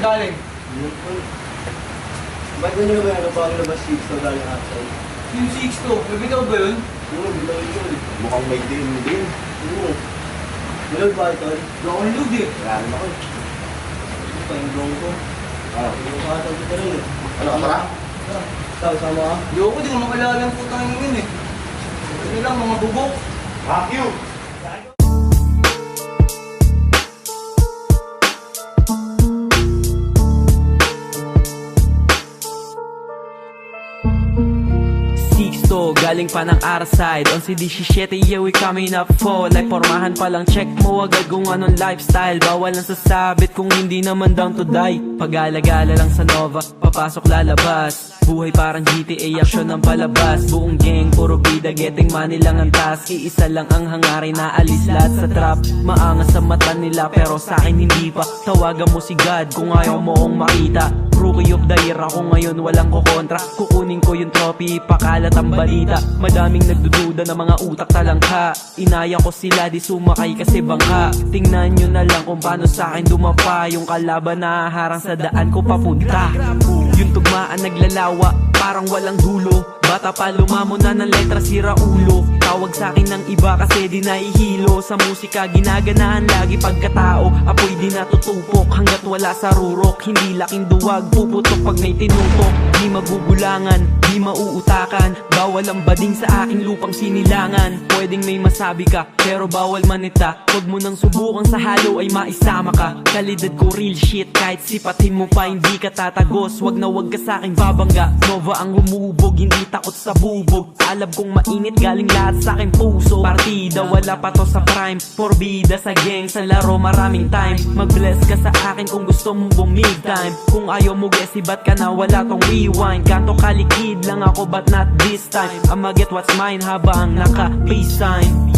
galing? Ba't ganyan na ba yan? Bago na ba 6 na galing outside? Yung 6 to, may bitaw ba yun? Oo, bitaw yun. Mukhang may din. Oo. Malod ba ito? Download eh. Wala naman ako. Ito pa yung drone ko. Ano? Yung katag ko rin eh. Ano ka tara? Ikaw, sama ka? Ayoko, di ko makalala ang putang yun eh. Ano lang, mga bubok. Fuck you! Sixto, galing pa ng R-side 11-17, yeah we coming up for like pormahan pa lang, check mo agad kung anong lifestyle. Bawal lang sasabit kung hindi naman down to die. Pag-alagala lang sa Nova, papasok lalabas. Buhay parang GTA, aksyon ng palabas. Buong gang, puro bida, getting money lang ang task. Iisa lang ang hangarin, naalis lahat sa trap. Maangas sa mata nila pero sa akin hindi pa. Tawagan mo si God kung ayaw mo kong makita. Rookie of the year ako ngayon, walang kukontra. Kukunin ko yung trophy, pakalat ang balita. Madaming nagdududa na mga utak talangka. Inaya ko sila, di sumakay kasi bangka. Tingnan nyo na lang kung paano sa akin dumapa. Yung kalaban na harang sa daan ko papunta. Yung tugmaan naglalawa, parang walang dulo. Bata pa lumamon na ng letra, sira ulo. Tawag sa akin ng iba kasi di naihilo. Sa musika ginaganahan lagi pagkatao. Apoy di natutupok hanggat wala sa rurok. Hindi laking duwag, puputok pag may tinutok. Di magugulangan, di mauutakan. Bawal ang bading sa aking lupang sinilangan. Pwedeng may masabi ka, pero bawal manita. Huwag mo nang subukan sa halo ay maisama ka. Kalidad ko real shit, kahit sipatin mo pa hindi ka tatagos. Wag na wag ka sa aking babangga. Nova ang humubog, hindi takot sa bubog. Alam kong mainit, galing lahat sa aking puso. Partida, wala pa to sa prime. Porbida sa gang, sa laro maraming time. Mag-bless ka sa akin kung gusto mong bumig time. Kung ayaw mo guess, iba't ka na wala tong rewind. Kanto kalikid lang ako but not this time. I'ma get what's mine habang naka-peace sign.